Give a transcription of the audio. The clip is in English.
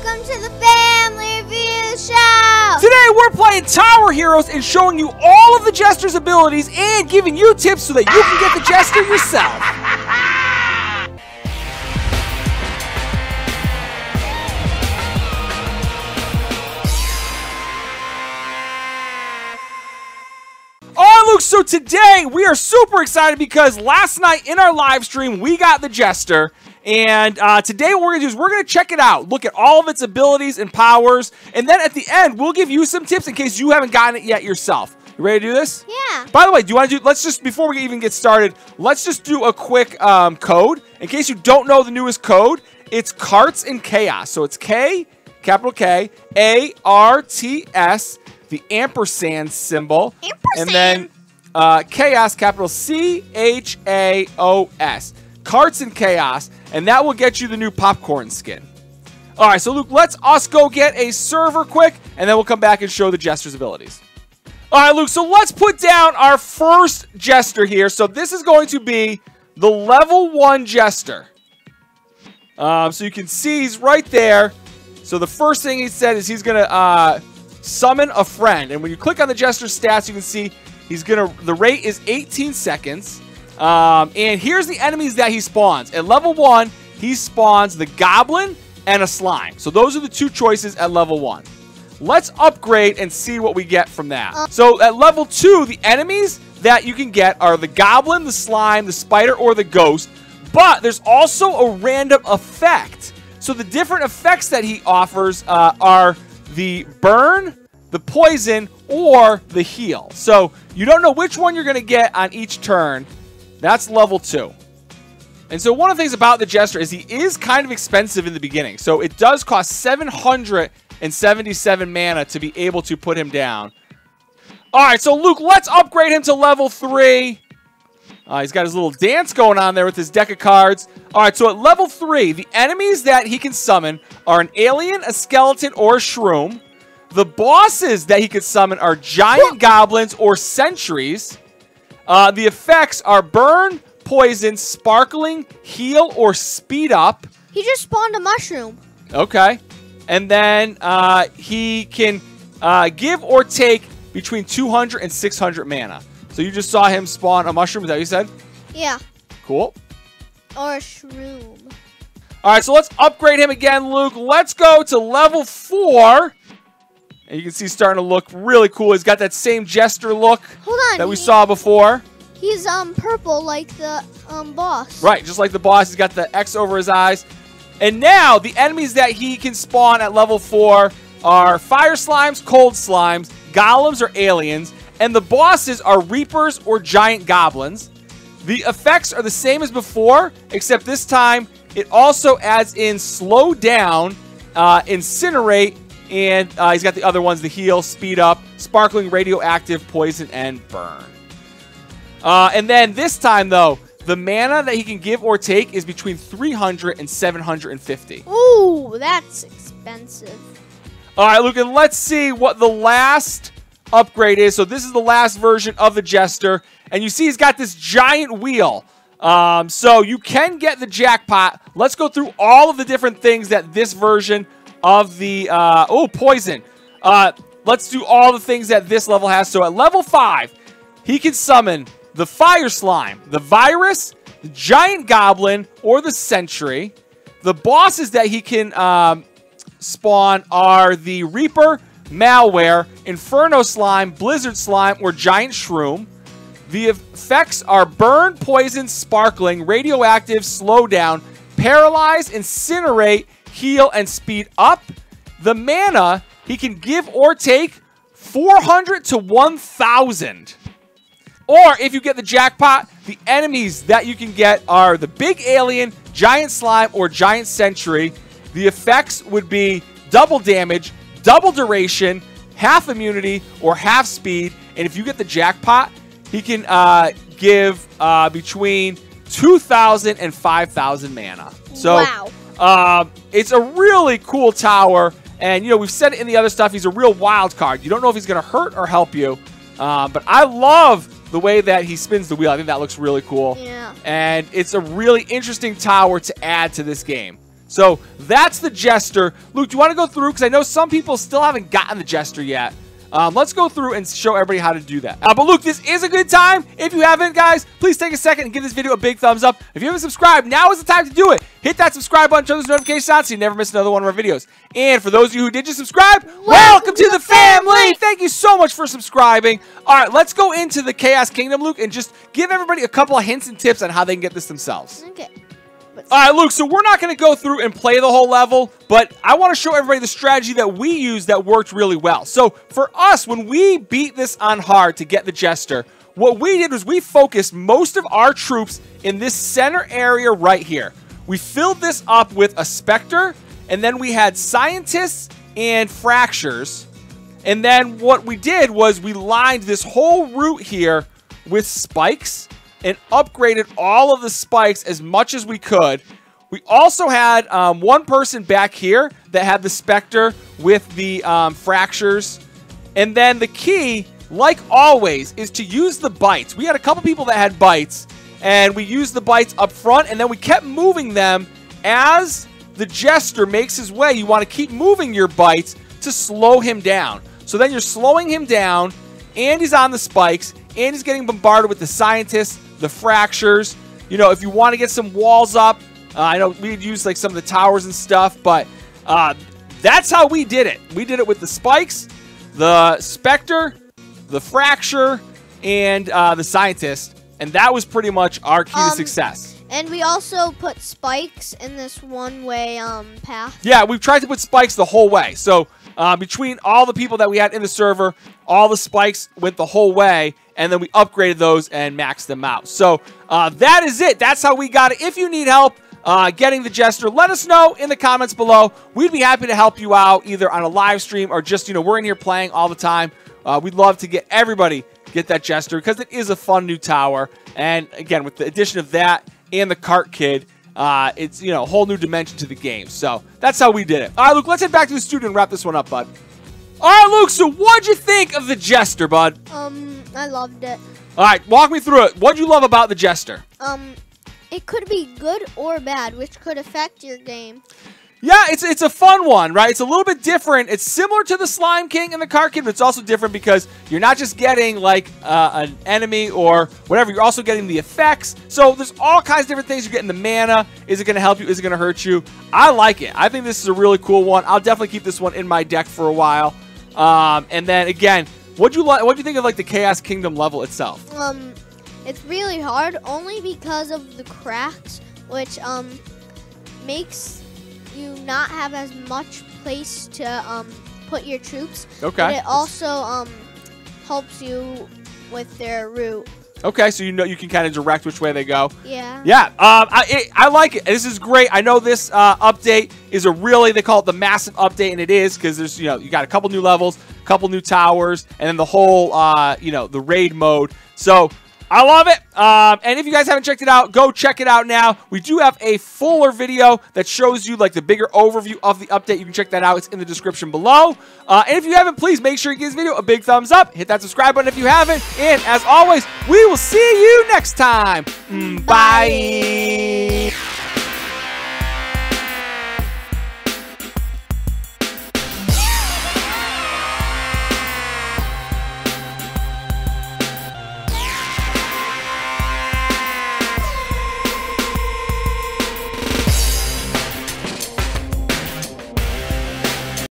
welcome to the Family Review Show! Today we're playing Tower Heroes and showing you all of the Jester's abilities and giving you tips so that you can get the Jester yourself. Alright, Luke, so today we are super excited because last night in our live stream we got the Jester. And today what we're going to do is we're going to check it out, look at all of its abilities and powers, and then at the end, we'll give you some tips in case you haven't gotten it yet yourself. You ready to do this? Yeah. By the way, do you want to do, let's just, before we even get started, let's just do a quick code. In case you don't know the newest code, it's Karts&Chaos. So it's K, capital K, A-R-T-S, the ampersand symbol. Ampersand. And then Chaos, capital C-H-A-O-S. Karts&Chaos, and that will get you the new popcorn skin. All right, so Luke, let's us go get a server quick, and then we'll come back and show the Jester's abilities. All right, Luke, so let's put down our first Jester here. So this is going to be the level 1 Jester. So you can see he's right there. So the first thing he said is he's going to summon a friend. And when you click on the Jester's stats, you can see he's going to, the rate is 18 seconds. And here's the enemies that he spawns. At level 1, he spawns the Goblin and a Slime. So those are the two choices at level 1. Let's upgrade and see what we get from that. So at level 2, the enemies that you can get are the Goblin, the Slime, the Spider, or the Ghost. But there's also a random effect. So the different effects that he offers are the Burn, the Poison, or the Heal. So you don't know which one you're going to get on each turn. That's level 2. And so one of the things about the Jester is he is kind of expensive in the beginning. So it does cost 777 mana to be able to put him down. All right, so Luke, let's upgrade him to level 3. He's got his little dance going on there with his deck of cards. All right, so at level 3, the enemies that he can summon are an alien, a skeleton, or a shroom. The bosses that he can summon are giant goblins or sentries. The effects are Burn, Poison, Sparkling, Heal, or Speed Up. He just spawned a mushroom. Okay. And then he can give or take between 200 and 600 mana. So you just saw him spawn a mushroom, is that what you said? Yeah. Cool. Or a shroom. All right, so let's upgrade him again, Luke. Let's go to level 4. And you can see he's starting to look really cool. He's got that same Jester look that we saw before. He's purple like the boss. Right, just like the boss. He's got the X over his eyes. And now the enemies that he can spawn at level 4 are fire slimes, cold slimes, golems or aliens, and the bosses are reapers or giant goblins. The effects are the same as before, except this time it also adds in slow down, incinerate, and he's got the other ones, the heal, speed up, sparkling, radioactive, poison, and burn. And then this time, though, the mana that he can give or take is between 300 and 750. Ooh, that's expensive. All right, Luke, and let's see what the last upgrade is. So this is the last version of the Jester. And you see he's got this giant wheel. So you can get the jackpot. Let's go through all of the different things that this version of the, poison. Let's do all the things that this level has. So at level 5, he can summon the Fire Slime, the Virus, the Giant Goblin, or the Sentry. The bosses that he can spawn are the Reaper, Malware, Inferno Slime, Blizzard Slime, or Giant Shroom. The effects are Burn, Poison, Sparkling, Radioactive, Slowdown, Paralyze, Incinerate, Heal, and Speed Up. The mana, he can give or take 400 to 1,000. Or if you get the jackpot, the enemies that you can get are the Big Alien, Giant Slime, or Giant Sentry. The effects would be double damage, double duration, half immunity, or half speed. And if you get the jackpot, he can give between 2,000 and 5,000 mana. So, wow. It's a really cool tower. And, you know, we've said it in the other stuff, he's a real wild card. You don't know if he's going to hurt or help you. But I love the way that he spins the wheel. I think that looks really cool. Yeah. And it's a really interesting tower to add to this game. So that's the Jester. Luke, do you want to go through? Because I know some people still haven't gotten the Jester yet. Let's go through and show everybody how to do that. But Luke, this is a good time. If you haven't, guys, please take a second and give this video a big thumbs up. If you haven't subscribed, now is the time to do it. Hit that subscribe button, turn those notifications on so you never miss another one of our videos. And for those of you who did just subscribe, welcome to the family. Thank you so much for subscribing. All right, let's go into the Chaos Kingdom, Luke, and just give everybody a couple of hints and tips on how they can get this themselves. Okay. All right, Luke, so we're not going to go through and play the whole level, but I want to show everybody the strategy that we used that worked really well. So for us, when we beat this on hard to get the Jester, what we did was we focused most of our troops in this center area right here. We filled this up with a Spectre, and then we had Scientists and Fractures. And then what we did was we lined this whole route here with spikes and upgraded all of the spikes as much as we could. We also had one person back here that had the Spectre with the Fractures. And then the key, like always, is to use the bites. We had a couple people that had bites, and we used the bites up front, and then we kept moving them as the Jester makes his way. You want to keep moving your bites to slow him down. So then you're slowing him down, and he's on the spikes, and he's getting bombarded with the Scientists, the Fractures. You know, if you want to get some walls up, I know we'd use like some of the towers and stuff, but that's how we did it. We did it with the spikes, the Spectre, the Fracture, and the Scientist, and that was pretty much our key to success. And we also put spikes in this one-way path. Yeah, we've tried to put spikes the whole way. So between all the people that we had in the server, all the spikes went the whole way, and then we upgraded those and maxed them out. So that is it. That's how we got it. If you need help getting the Jester, let us know in the comments below. We'd be happy to help you out either on a live stream or just, you know, we're in here playing all the time. We'd love to get everybody get that Jester because it is a fun new tower. And again, with the addition of that and the Kart Kid, it's, you know, a whole new dimension to the game. So that's how we did it. All right, Luke, let's head back to the studio and wrap this one up, bud. All right, Luke, so what'd you think of the Jester, bud? I loved it. All right, walk me through it. What'd you love about the Jester? It could be good or bad, which could affect your game. Yeah, it's a fun one, right? It's a little bit different. It's similar to the Slime King and the Kart Kid, but it's also different because you're not just getting like an enemy or whatever. You're also getting the effects. So there's all kinds of different things. You're getting the mana. Is it going to help you? Is it going to hurt you? I like it. I think this is a really cool one. I'll definitely keep this one in my deck for a while. And then again, what'd you think of like the Chaos Kingdom level itself? It's really hard only because of the cracks, which makes you not have as much place to put your troops. Okay. But it also helps you with their route. Okay, so you know you can kind of direct which way they go. Yeah. Yeah, I like it. This is great. I know this update is they call it the massive update, and it is because there's, you know, you got a couple new levels, a couple new towers, and then the whole, you know, the raid mode. So I love it. And if you guys haven't checked it out, go check it out now. We do have a fuller video that shows you like the bigger overview of the update. You can check that out. It's in the description below. And if you haven't, please make sure you give this video a big thumbs up. Hit that subscribe button if you haven't. And as always, we will see you next time. Bye.